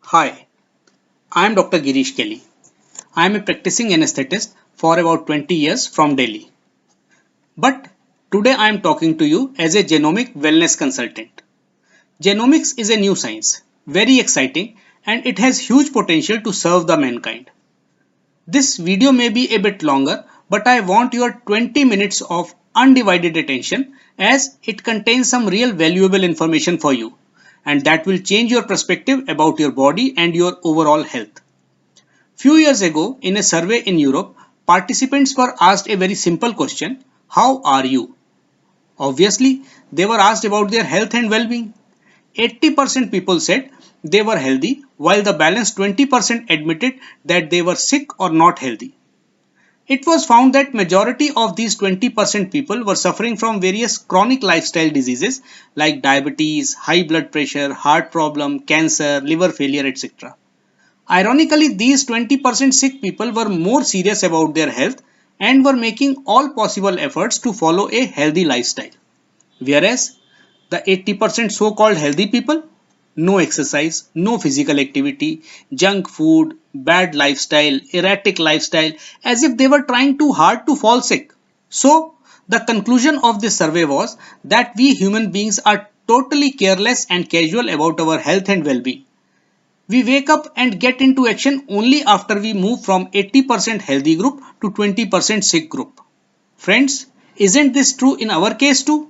Hi, I am Dr. Girish Kelly. I am a practicing anesthetist for about 20 years from Delhi. But today I am talking to you as a genomic wellness consultant. Genomics is a new science, very exciting, and it has huge potential to serve the mankind. This video may be a bit longer, but I want your 20 minutes of undivided attention as it contains some real valuable information for you, and that will change your perspective about your body and your overall health. Few years ago, in a survey in Europe, participants were asked a very simple question: how are you? Obviously, they were asked about their health and well being. 80% people said they were healthy, while the balance 20% admitted that they were sick or not healthy. It was found that majority of these 20% people were suffering from various chronic lifestyle diseases like diabetes, high blood pressure, heart problem, cancer, liver failure, etc. Ironically, these 20% sick people were more serious about their health and were making all possible efforts to follow a healthy lifestyle. Whereas the 80% so called healthy people, no exercise, no physical activity, junk food, bad lifestyle, erratic lifestyle, as if they were trying too hard to fall sick. So, the conclusion of this survey was that we human beings are totally careless and casual about our health and well being. We wake up and get into action only after we move from 80% healthy group to 20% sick group. Friends, isn't this true in our case too?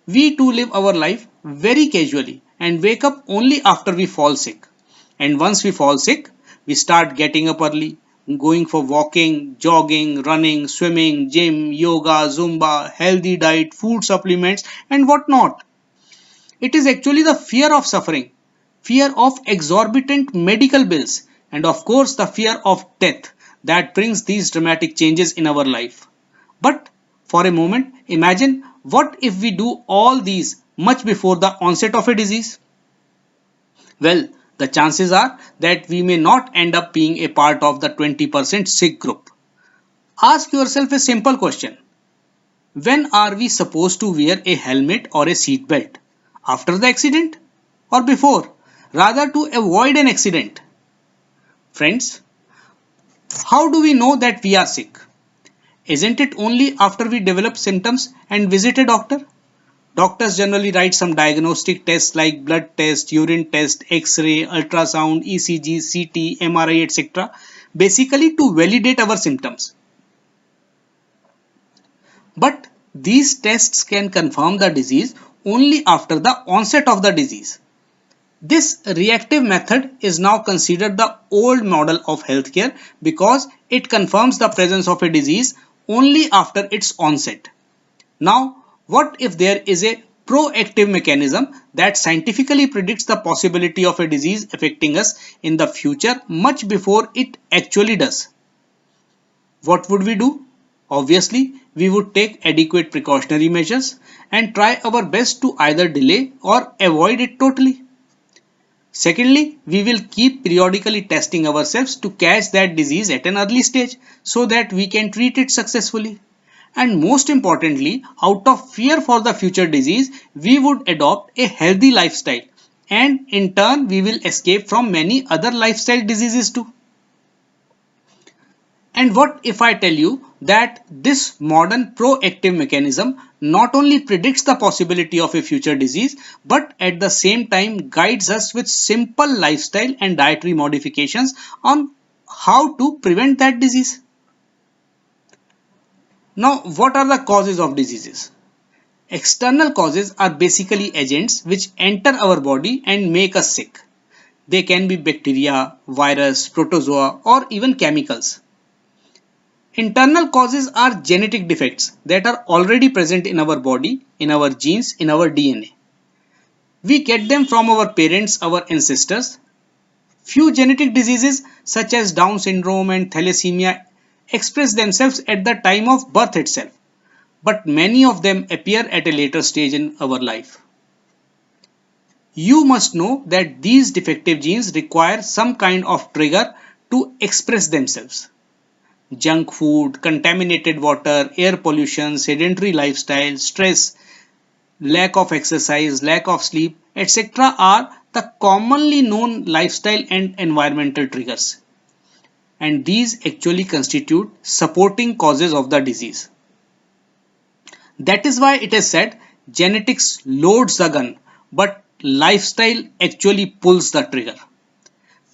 We too live our life very casually and wake up only after we fall sick. And once we fall sick, we start getting up early, going for walking, jogging, running, swimming, gym, yoga, Zumba, healthy diet, food supplements, and whatnot. It is actually the fear of suffering, fear of exorbitant medical bills, and of course the fear of death that brings these dramatic changes in our life. But for a moment, imagine what if we do all these much before the onset of a disease? Well, the chances are that we may not end up being a part of the 20% sick group. Ask yourself a simple question: when are we supposed to wear a helmet or a seat belt? After the accident or before? Rather to avoid an accident. Friends, how do we know that we are sick? Isn't it only after we develop symptoms and visit a doctor? Doctors generally write some diagnostic tests like blood test, urine test, X-ray, ultrasound, ECG, CT, MRI, etc. basically to validate our symptoms. But these tests can confirm the disease only after the onset of the disease. This reactive method is now considered the old model of healthcare because it confirms the presence of a disease only after its onset. Now, what if there is a proactive mechanism that scientifically predicts the possibility of a disease affecting us in the future much before it actually does? What would we do? Obviously, we would take adequate precautionary measures and try our best to either delay or avoid it totally. Secondly, we will keep periodically testing ourselves to catch that disease at an early stage so that we can treat it successfully. And most importantly, out of fear for the future disease, we would adopt a healthy lifestyle, and in turn we will escape from many other lifestyle diseases too. And what if I tell you that this modern proactive mechanism not only predicts the possibility of a future disease, but at the same time guides us with simple lifestyle and dietary modifications on how to prevent that disease? Now, what are the causes of diseases? External causes are basically agents which enter our body and make us sick. They can be bacteria, virus, protozoa, or even chemicals. Internal causes are genetic defects that are already present in our body, in our genes, in our DNA. We get them from our parents, our ancestors. Few genetic diseases such as Down syndrome and thalassemia express themselves at the time of birth itself, but many of them appear at a later stage in our life. You must know that these defective genes require some kind of trigger to express themselves. Junk food, contaminated water, air pollution, sedentary lifestyle, stress, lack of exercise, lack of sleep, etc. are the commonly known lifestyle and environmental triggers. And these actually constitute supporting causes of the disease. That is why it is said genetics loads the gun, but lifestyle actually pulls the trigger.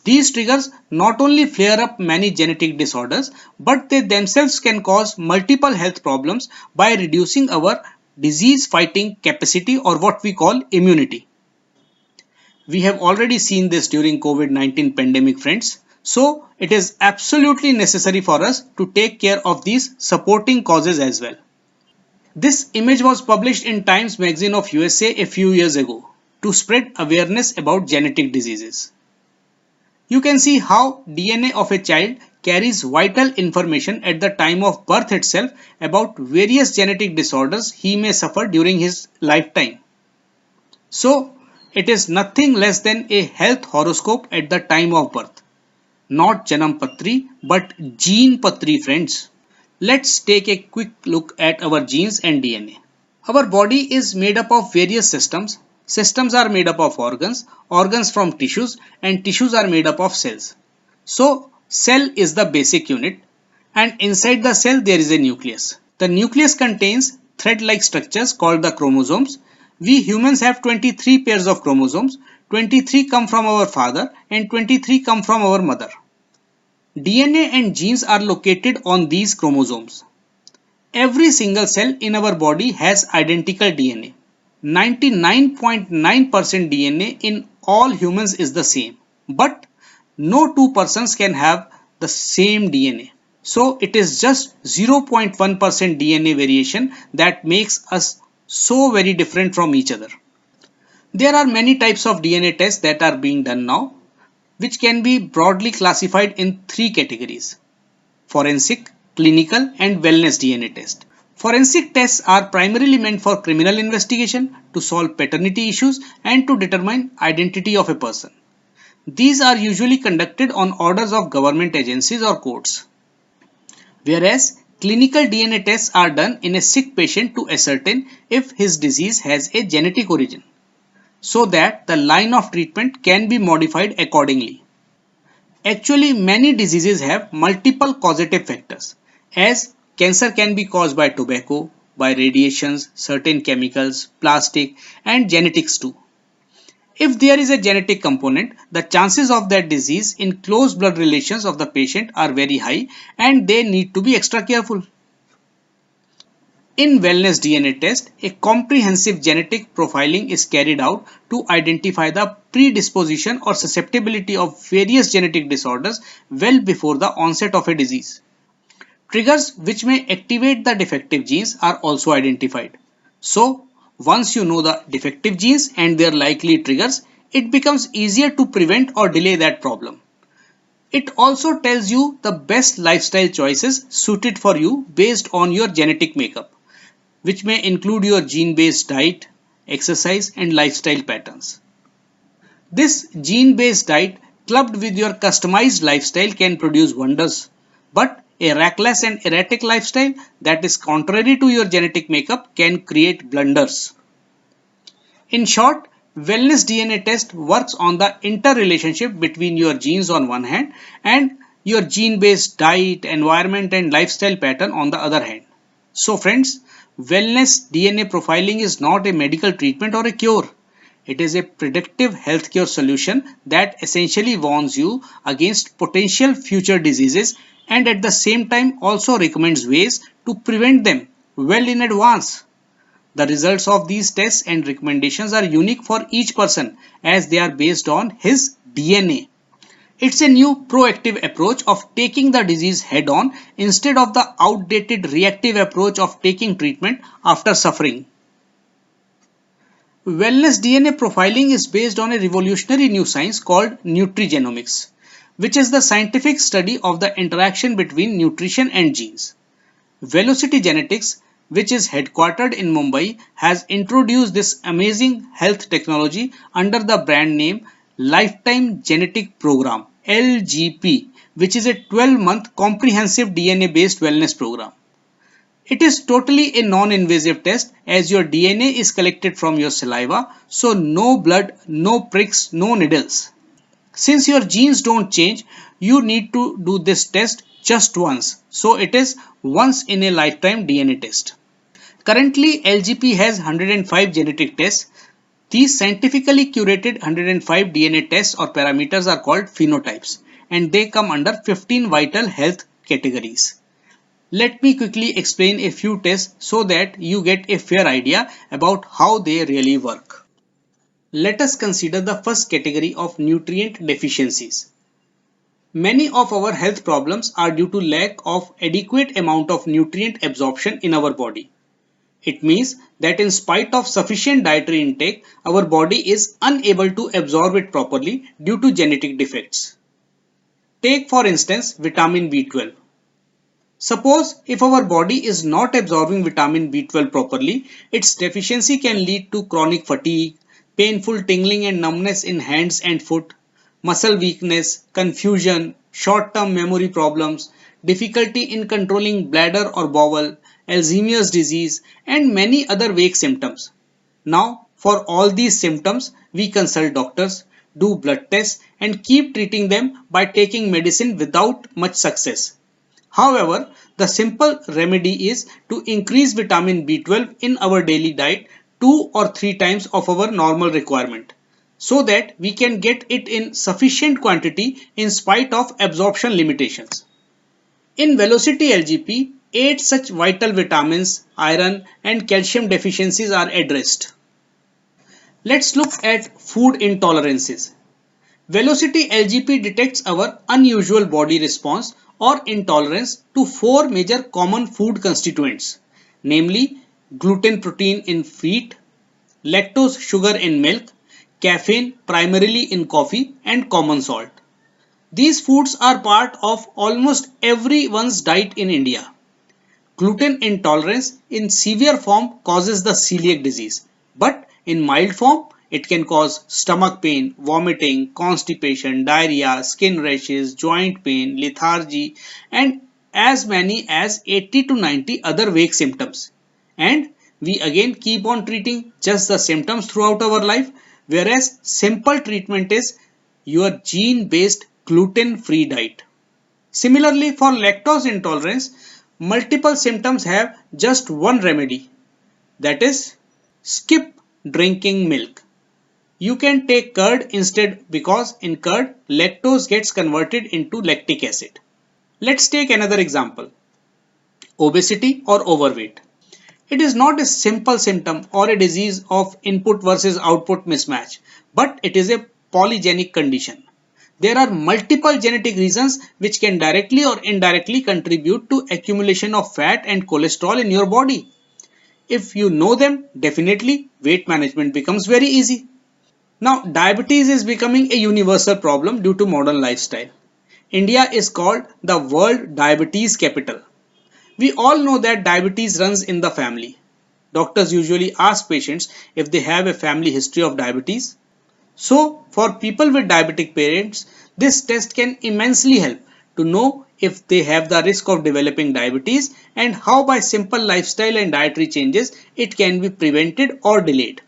These triggers not only flare up many genetic disorders, but they themselves can cause multiple health problems by reducing our disease fighting capacity, or what we call immunity. We have already seen this during COVID-19 pandemic, friends. So it is absolutely necessary for us to take care of these supporting causes as well. This image was published in Times Magazine of USA a few years ago to spread awareness about genetic diseases. You can see how DNA of a child carries vital information at the time of birth itself about various genetic disorders he may suffer during his lifetime. So, it is nothing less than a health horoscope at the time of birth. Not Janam Patri, but Gene Patri, friends. Let's take a quick look at our genes and DNA. Our body is made up of various systems. Systems are made up of organs, organs from tissues, and tissues are made up of cells. So, cell is the basic unit, and inside the cell there is a nucleus. The nucleus contains thread-like structures called the chromosomes. We humans have 23 pairs of chromosomes. 23 come from our father and 23 come from our mother. DNA and genes are located on these chromosomes. Every single cell in our body has identical DNA. 99.9% DNA in all humans is the same, but no two persons can have the same DNA. So it is just 0.1% DNA variation that makes us so very different from each other. There are many types of DNA tests that are being done now, which can be broadly classified in three categories: forensic, clinical, and wellness DNA test. Forensic tests are primarily meant for criminal investigation, to solve paternity issues, and to determine identity of a person. These are usually conducted on orders of government agencies or courts. Whereas clinical DNA tests are done in a sick patient to ascertain if his disease has a genetic origin, so that the line of treatment can be modified accordingly. Actually, many diseases have multiple causative factors, as cancer can be caused by tobacco, by radiations, certain chemicals, plastic, and genetics too. If there is a genetic component, the chances of that disease in close blood relations of the patient are very high, and they need to be extra careful. In wellness DNA test, a comprehensive genetic profiling is carried out to identify the predisposition or susceptibility of various genetic disorders well before the onset of a disease. Triggers which may activate the defective genes are also identified. So, once you know the defective genes and their likely triggers, it becomes easier to prevent or delay that problem. It also tells you the best lifestyle choices suited for you based on your genetic makeup, which may include your gene-based diet, exercise, and lifestyle patterns. This gene-based diet clubbed with your customized lifestyle can produce wonders, but a reckless and erratic lifestyle that is contrary to your genetic makeup can create blunders. In short, wellness DNA test works on the interrelationship between your genes on one hand and your gene-based diet, environment, and lifestyle pattern on the other hand. So friends, wellness DNA profiling is not a medical treatment or a cure. It is a predictive healthcare solution that essentially warns you against potential future diseases and at the same time also recommends ways to prevent them well in advance. The results of these tests and recommendations are unique for each person as they are based on his DNA. It's a new proactive approach of taking the disease head on instead of the outdated reactive approach of taking treatment after suffering. Wellness DNA profiling is based on a revolutionary new science called nutrigenomics, which is the scientific study of the interaction between nutrition and genes. Velocity Genetics, which is headquartered in Mumbai, has introduced this amazing health technology under the brand name Lifetime Genetic Program (LGP), which is a 12-month comprehensive DNA-based wellness program. It is totally a non-invasive test as your DNA is collected from your saliva, so no blood, no pricks, no needles. Since your genes don't change, you need to do this test just once. So it is once in a lifetime DNA test. Currently, LGP has 105 genetic tests. These scientifically curated 105 DNA tests or parameters are called phenotypes, and they come under 15 vital health categories. Let me quickly explain a few tests so that you get a fair idea about how they really work. Let us consider the first category of nutrient deficiencies. Many of our health problems are due to lack of adequate amount of nutrient absorption in our body. It means that in spite of sufficient dietary intake, our body is unable to absorb it properly due to genetic defects. Take for instance vitamin B12. Suppose if our body is not absorbing vitamin B12 properly, its deficiency can lead to chronic fatigue, painful tingling and numbness in hands and foot, muscle weakness, confusion, short-term memory problems, difficulty in controlling bladder or bowel, Alzheimer's disease, and many other vague symptoms. Now, for all these symptoms, we consult doctors, do blood tests, and keep treating them by taking medicine without much success. However, the simple remedy is to increase vitamin B12 in our daily diet 2 or 3 times of our normal requirement so that we can get it in sufficient quantity in spite of absorption limitations. In Velocity LGP, 8 such vital vitamins, iron and calcium deficiencies are addressed. Let's look at food intolerances. Velocity LGP detects our unusual body response or intolerance to 4 major common food constituents, namely gluten protein in wheat, lactose sugar in milk, caffeine primarily in coffee, and common salt. These foods are part of almost everyone's diet in India. Gluten intolerance in severe form causes the celiac disease, but in mild form it can cause stomach pain, vomiting, constipation, diarrhea, skin rashes, joint pain, lethargy, and as many as 80 to 90 other vague symptoms. And we again keep on treating just the symptoms throughout our life, whereas simple treatment is your gene-based gluten-free diet. Similarly, for lactose intolerance, multiple symptoms have just one remedy, that is, skip drinking milk. You can take curd instead because in curd, lactose gets converted into lactic acid. Let's take another example, obesity or overweight. It is not a simple symptom or a disease of input versus output mismatch, but it is a polygenic condition. There are multiple genetic reasons which can directly or indirectly contribute to accumulation of fat and cholesterol in your body. If you know them, definitely weight management becomes very easy. Now, diabetes is becoming a universal problem due to modern lifestyle. India is called the world diabetes capital. We all know that diabetes runs in the family. Doctors usually ask patients if they have a family history of diabetes. So, for people with diabetic parents, this test can immensely help to know if they have the risk of developing diabetes and how by simple lifestyle and dietary changes it can be prevented or delayed.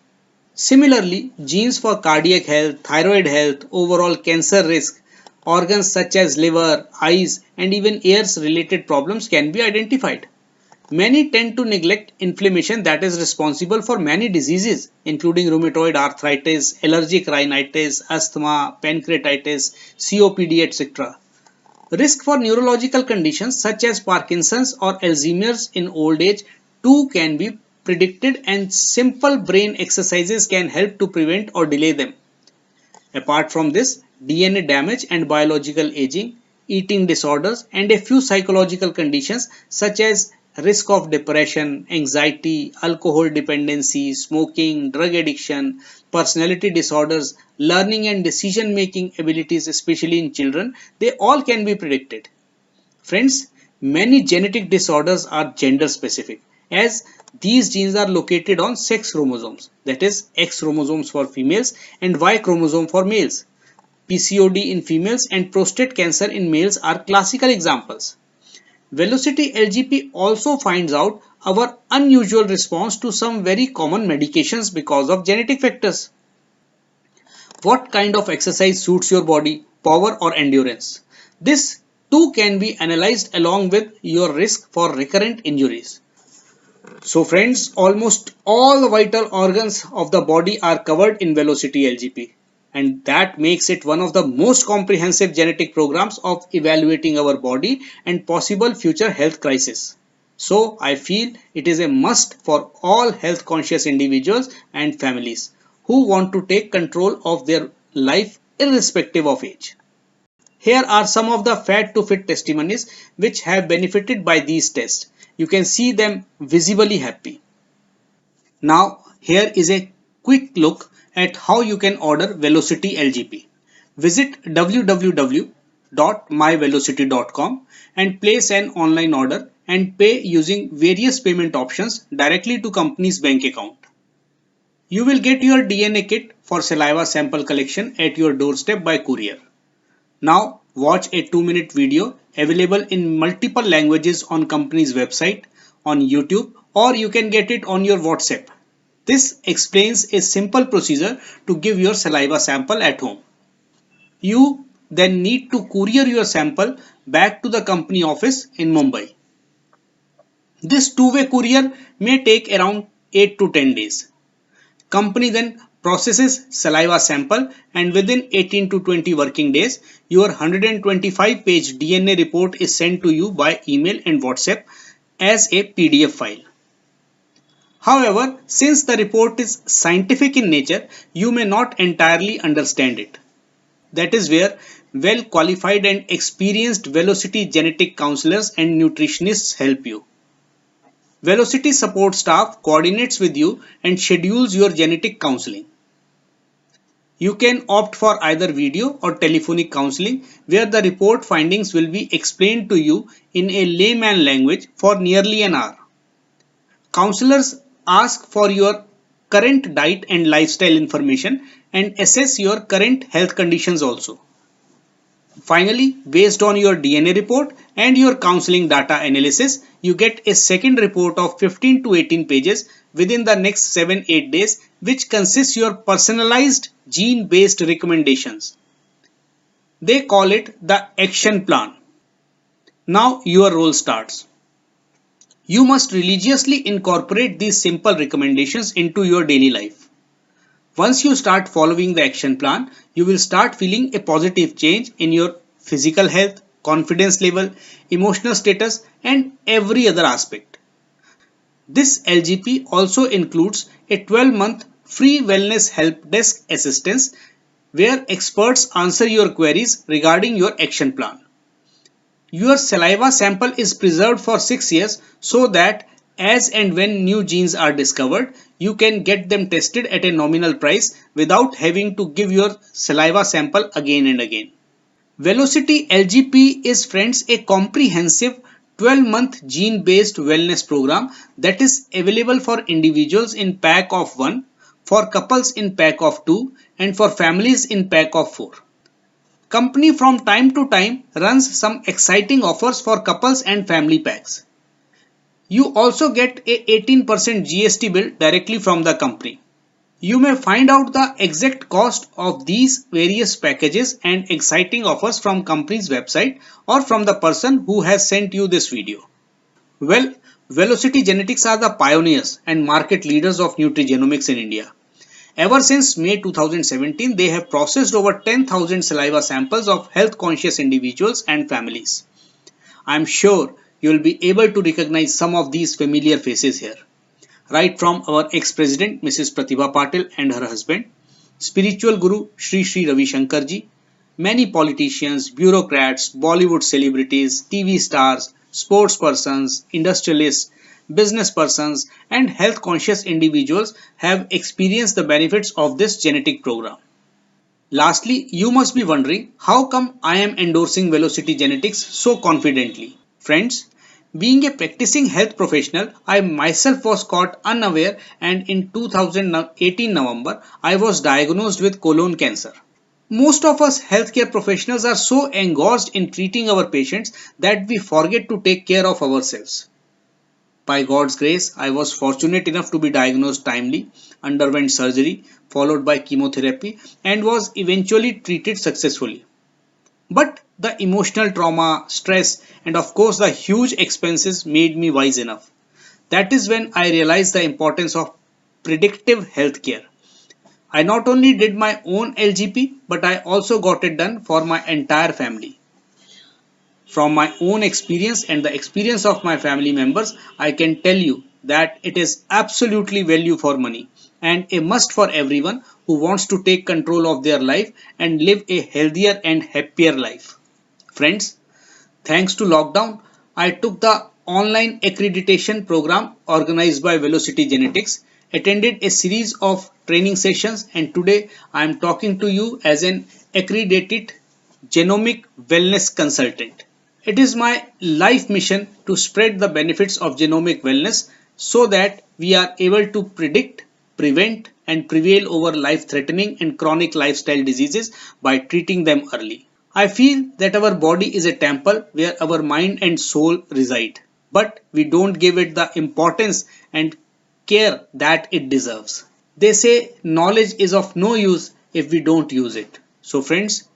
Similarly, genes for cardiac health, thyroid health, overall cancer risk, organs such as liver, eyes, and even ears related problems can be identified. Many tend to neglect inflammation that is responsible for many diseases, including rheumatoid arthritis, allergic rhinitis, asthma, pancreatitis, COPD, etc. Risk for neurological conditions such as Parkinson's or Alzheimer's in old age too can be predicted, and simple brain exercises can help to prevent or delay them. Apart from this, DNA damage and biological aging, eating disorders, and a few psychological conditions such as risk of depression, anxiety, alcohol dependency, smoking, drug addiction, personality disorders, learning and decision making abilities, especially in children, they all can be predicted. Friends, many genetic disorders are gender specific, as these genes are located on sex chromosomes, that is X chromosomes for females and Y chromosome for males. PCOD in females and prostate cancer in males are classical examples. Velocity LGP also finds out our unusual response to some very common medications because of genetic factors. What kind of exercise suits your body, power or endurance? This too can be analyzed along with your risk for recurrent injuries. So friends, almost all the vital organs of the body are covered in Velocity LGP, and that makes it one of the most comprehensive genetic programs of evaluating our body and possible future health crisis. So I feel it is a must for all health conscious individuals and families who want to take control of their life irrespective of age. Here are some of the fat to fit testimonies which have benefited by these tests. You can see them visibly happy. Now here is a quick look at how you can order Velocity LGP. Visit www.myvelocity.com and place an online order and pay using various payment options directly to company's bank account. You will get your DNA kit for saliva sample collection at your doorstep by courier. Now watch a 2-minute video available in multiple languages on company's website, on YouTube, or you can get it on your WhatsApp. This explains a simple procedure to give your saliva sample at home. You then need to courier your sample back to the company office in Mumbai. This two-way courier may take around 8 to 10 days. Company then processes saliva sample and within 18 to 20 working days, your 125-page DNA report is sent to you by email and WhatsApp as a PDF file. However, since the report is scientific in nature, you may not entirely understand it. That is where well qualified and experienced Velocity genetic counselors and nutritionists help you. Velocity support staff coordinates with you and schedules your genetic counseling. You can opt for either video or telephonic counseling where the report findings will be explained to you in a layman language for nearly an hour. Counselors ask for your current diet and lifestyle information and assess your current health conditions also. Finally, based on your DNA report and your counseling data analysis, you get a second report of 15 to 18 pages within the next 7-8 days, which consists your personalized gene-based recommendations. They call it the action plan. Now your role starts. You must religiously incorporate these simple recommendations into your daily life. Once you start following the action plan, you will start feeling a positive change in your physical health, confidence level, emotional status, and every other aspect. This LGP also includes a 12-month free wellness help desk assistance where experts answer your queries regarding your action plan. Your saliva sample is preserved for 6 years so that as and when new genes are discovered, you can get them tested at a nominal price without having to give your saliva sample again and again. Velocity LGP is, friends, a comprehensive 12-month gene-based wellness program that is available for individuals in pack of 1, for couples in pack of 2, and for families in pack of 4. Company from time to time runs some exciting offers for couples and family packs. You also get a 18% GST bill directly from the company. You may find out the exact cost of these various packages and exciting offers from company's website or from the person who has sent you this video. Well, Velocity Genetics are the pioneers and market leaders of nutrigenomics in India. Ever since May 2017, they have processed over 10,000 saliva samples of health conscious individuals and families. I am sure you will be able to recognize some of these familiar faces here. Right from our ex-president Mrs. Pratibha Patil and her husband, spiritual guru Sri Sri Ravi Shankar ji, many politicians, bureaucrats, Bollywood celebrities, TV stars, sports persons, industrialists, business persons and health conscious individuals have experienced the benefits of this genetic program. Lastly, you must be wondering how come I am endorsing Velocity Genetics so confidently. Friends, being a practicing health professional, I myself was caught unaware and in 2018 November, I was diagnosed with colon cancer. Most of us healthcare professionals are so engrossed in treating our patients that we forget to take care of ourselves. By God's grace, I was fortunate enough to be diagnosed timely, underwent surgery, followed by chemotherapy, and was eventually treated successfully. But the emotional trauma, stress, and of course the huge expenses made me wise enough. That is when I realized the importance of predictive healthcare. I not only did my own LGP, but I also got it done for my entire family. From my own experience and the experience of my family members, I can tell you that it is absolutely value for money and a must for everyone who wants to take control of their life and live a healthier and happier life. Friends, thanks to lockdown, I took the online accreditation program organized by Velocity Genetics, attended a series of training sessions, and today I am talking to you as an accredited genomic wellness consultant. It is my life mission to spread the benefits of genomic wellness so that we are able to predict, prevent, and prevail over life threatening and chronic lifestyle diseases by treating them early. I feel that our body is a temple where our mind and soul reside, but we don't give it the importance and care that it deserves. They say knowledge is of no use if we don't use it. So, friends,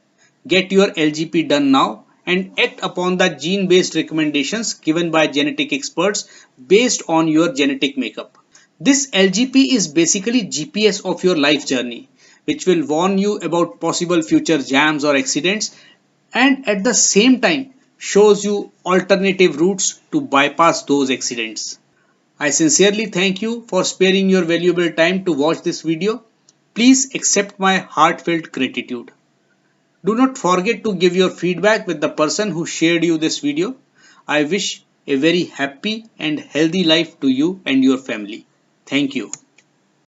get your LGP done now and act upon the gene based recommendations given by genetic experts based on your genetic makeup. This LGP is basically GPS of your life journey, which will warn you about possible future jams or accidents and at the same time shows you alternative routes to bypass those accidents. I sincerely thank you for sparing your valuable time to watch this video. Please accept my heartfelt gratitude. Do not forget to give your feedback with the person who shared you this video. I wish a very happy and healthy life to you and your family. Thank you.